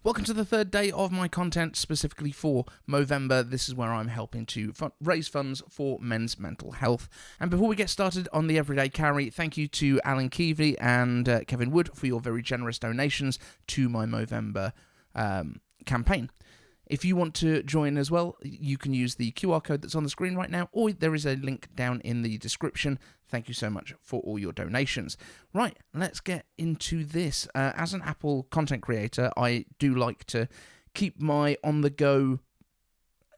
Welcome to the third day of my content specifically for Movember. This is where I'm helping to raise funds for men's mental health. And before we get started on the everyday carry, thank you to Alan Keevely and Kevin Wood for your very generous donations to my Movember campaign. If you want to join as well, you can use the QR code that's on the screen right now, or there is a link down in the description. Thank you so much for all your donations. Right, let's get into this. As an Apple content creator, I do like to keep my on-the-go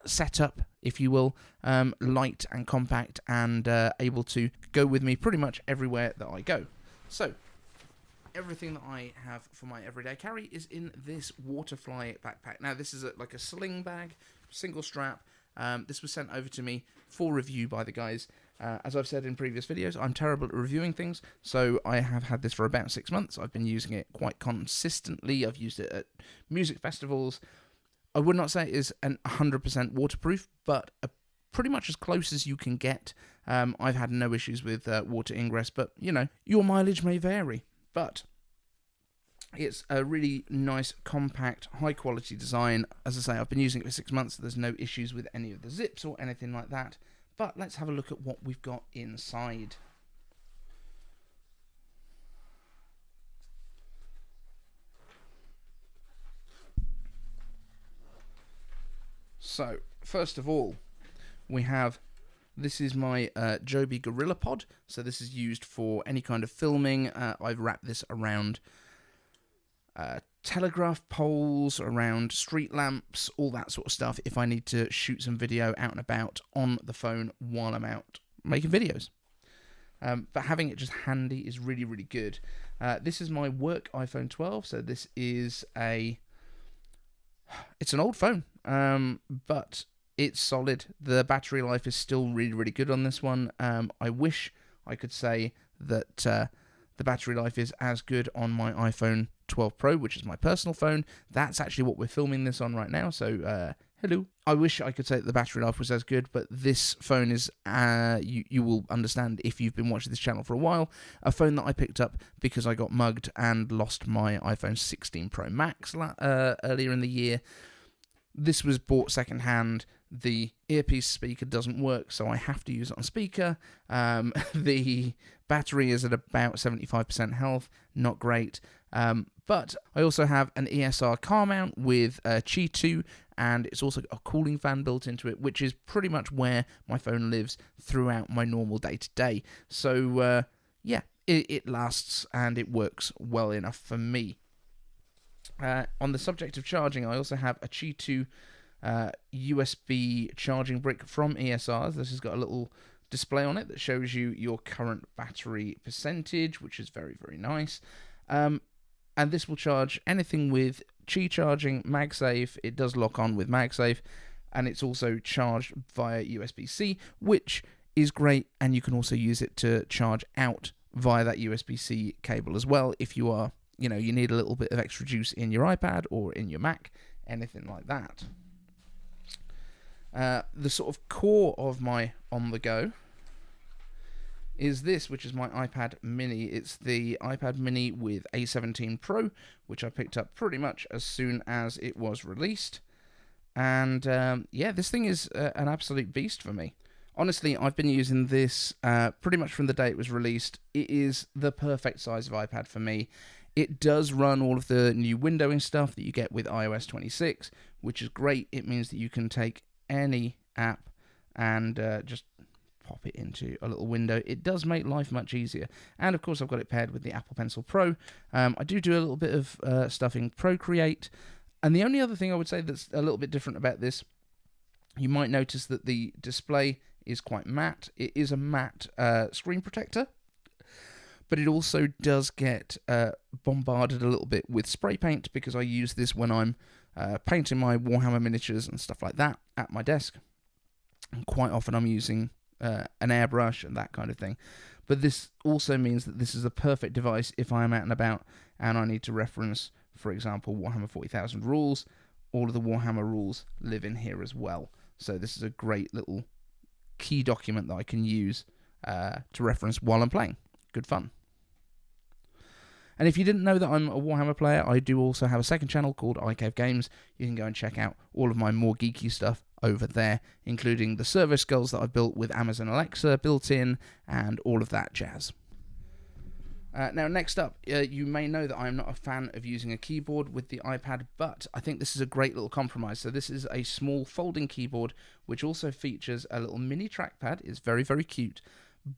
setup, if you will, light and compact and able to go with me pretty much everywhere that I go. So, everything that I have for my everyday carry is in this Waterfly backpack. Now, this is like a sling bag, single strap. This was sent over to me for review by the guys. As I've said in previous videos, I'm terrible at reviewing things, so I have had this for about 6 months. I've been using it quite consistently. I've used it at music festivals. I would not say it is an 100% waterproof, but pretty much as close as you can get. I've had no issues with water ingress, but, you know, your mileage may vary. But it's a really nice, compact, high-quality design. As I say, I've been using it for 6 months. There's no issues with any of the zips or anything like that. But let's have a look at what we've got inside. So, first of all, we have, this is my Joby Gorilla pod. So this is used for any kind of filming. I've wrapped this around telegraph poles, around street lamps, all that sort of stuff, if I need to shoot some video out and about on the phone while I'm out making videos. But having it just handy is really, really good. This is my work iPhone 12, so this is it's an old phone, but it's solid. The battery life is still really, really good on this one. I wish I could say that the battery life is as good on my iPhone 12 Pro, which is my personal phone. That's actually what we're filming this on right now, so hello. I wish I could say that the battery life was as good, but this phone is, you will understand if you've been watching this channel for a while, a phone that I picked up because I got mugged and lost my iPhone 16 Pro Max earlier in the year. This was bought secondhand. The earpiece speaker doesn't work, so I have to use it on speaker. The battery is at about 75% health, not great. But I also have an ESR car mount with Qi 2, and it's also got a cooling fan built into it, which is pretty much where my phone lives throughout my normal day-to-day. So, yeah, it lasts and it works well enough for me. On the subject of charging, I also have a Qi 2 USB charging brick from ESR. This has got a little display on it that shows you your current battery percentage, which is very, very nice. And this will charge anything with Qi charging, MagSafe. It does lock on with MagSafe, and it's also charged via USB-C, which is great, and you can also use it to charge out via that USB-C cable as well if you are, you know, you need a little bit of extra juice in your iPad or in your Mac, anything like that. The sort of core of my on-the-go is this, which is my iPad mini. It's the iPad mini with A17 Pro, which I picked up pretty much as soon as it was released. And yeah, this thing is an absolute beast for me. Honestly, I've been using this pretty much from the day it was released. It is the perfect size of iPad for me. It does run all of the new windowing stuff that you get with iOS 26, which is great. It means that you can take any app and just pop it into a little window. It does make life much easier. And of course, I've got it paired with the Apple Pencil Pro. I do a little bit of stuff in Procreate. And the only other thing I would say that's a little bit different about this, you might notice that the display is quite matte. It is a matte screen protector, but it also does get bombarded a little bit with spray paint because I use this when I'm painting my Warhammer miniatures and stuff like that at my desk. And quite often I'm using an airbrush and that kind of thing. But this also means that this is a perfect device if I am out and about and I need to reference, for example, Warhammer 40,000 rules. All of the Warhammer rules live in here as well. So this is a great little key document that I can use to reference while I'm playing. Good fun. And if you didn't know that I'm a Warhammer player, I do also have a second channel called iCaveDave. You can go and check out all of my more geeky stuff over there, including the servo skulls that I've built with Amazon Alexa built in, and all of that jazz. Now, next up, you may know that I'm not a fan of using a keyboard with the iPad, but I think this is a great little compromise. So this is a small folding keyboard, which also features a little mini trackpad. It's very, very cute,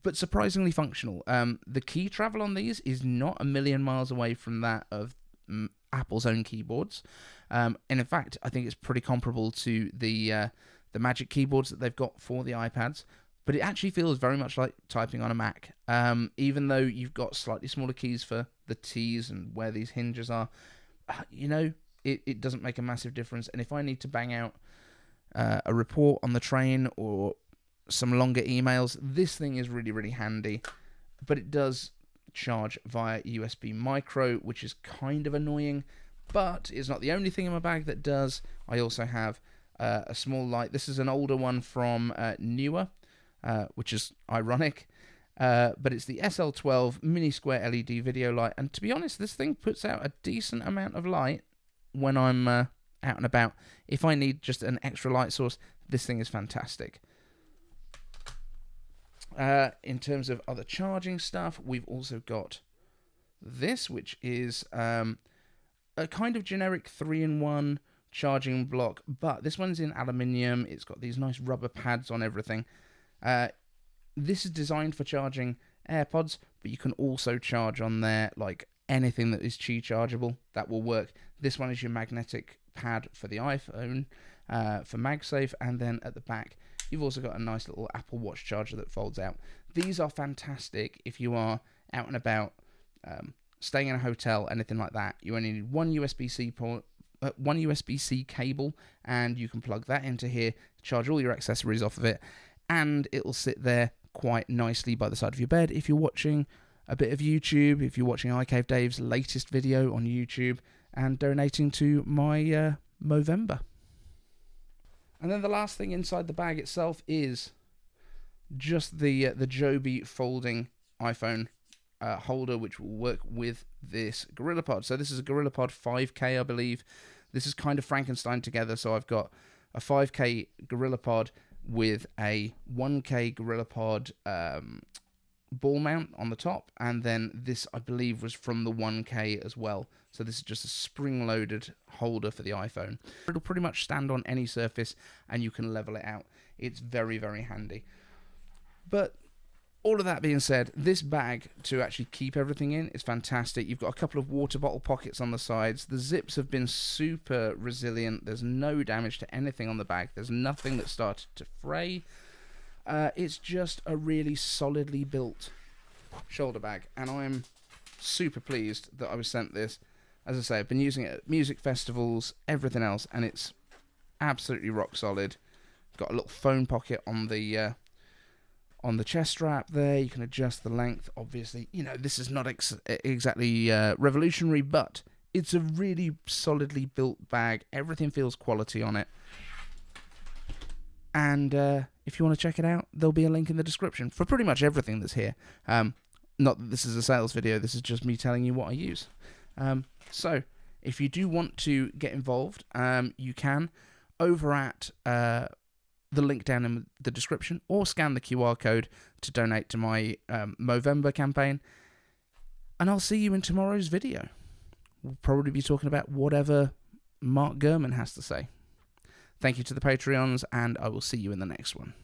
but surprisingly functional. The key travel on these is not a million miles away from that of Apple's own keyboards. And in fact, I think it's pretty comparable to the Magic keyboards that they've got for the iPads. But it actually feels very much like typing on a Mac, even though you've got slightly smaller keys for the T's and where these hinges are. You know, it doesn't make a massive difference. And if I need to bang out a report on the train or some longer emails, this thing is really, really handy. But it does charge via USB micro, which is kind of annoying. But it's not the only thing in my bag that does. I also have a small light. This is an older one from Newer. Which is ironic, but it's the SL12 mini square LED video light, and to be honest, this thing puts out a decent amount of light when I'm out and about. If I need just an extra light source, this thing is fantastic. In terms of other charging stuff, we've also got this, which is a kind of generic 3-in-1 charging block, but this one's in aluminium. It's got these nice rubber pads on everything. This is designed for charging AirPods, but you can also charge on there like anything that is Qi chargeable. That will work. This one is your magnetic pad for the iPhone, for MagSafe, and then at the back you've also got a nice little Apple Watch charger that folds out. These are fantastic if you are out and about, staying in a hotel, anything like that. You only need one USB-C port, one USB-C cable, and you can plug that into here, charge all your accessories off of it, and it'll sit there quite nicely by the side of your bed if you're watching a bit of YouTube, if you're watching iCaveDave's latest video on YouTube, and donating to my Movember. And then the last thing inside the bag itself is just the Joby folding iPhone holder, which will work with this GorillaPod. So this is a GorillaPod 5K, I believe. This is kind of Frankenstein together. So I've got a 5K GorillaPod with a 1K GorillaPod ball mount on the top, and then this, I believe, was from the 1K as well. So this is just a spring-loaded holder for the iPhone. It'll pretty much stand on any surface, and you can level it out. It's very, very handy. But all of that being said, this bag to actually keep everything in is fantastic. You've got a couple of water bottle pockets on the sides. The zips have been super resilient. There's no damage to anything on the bag. There's nothing that started to fray. It's just a really solidly built shoulder bag, and I'm super pleased that I was sent this. As I say, I've been using it at music festivals, everything else, and it's absolutely rock solid. Got a little phone pocket on the chest strap there. You can adjust the length. Obviously, you know, this is not exactly revolutionary, but it's a really solidly built bag. Everything feels quality on it. And if you want to check it out, there'll be a link in the description for pretty much everything that's here. Not that this is a sales video, this is just me telling you what I use. So, if you do want to get involved, you can over at the link down in the description, or scan the QR code to donate to my Movember campaign. And I'll see you in tomorrow's video. We'll probably be talking about whatever Mark Gurman has to say. Thank you to the Patreons, and I will see you in the next one.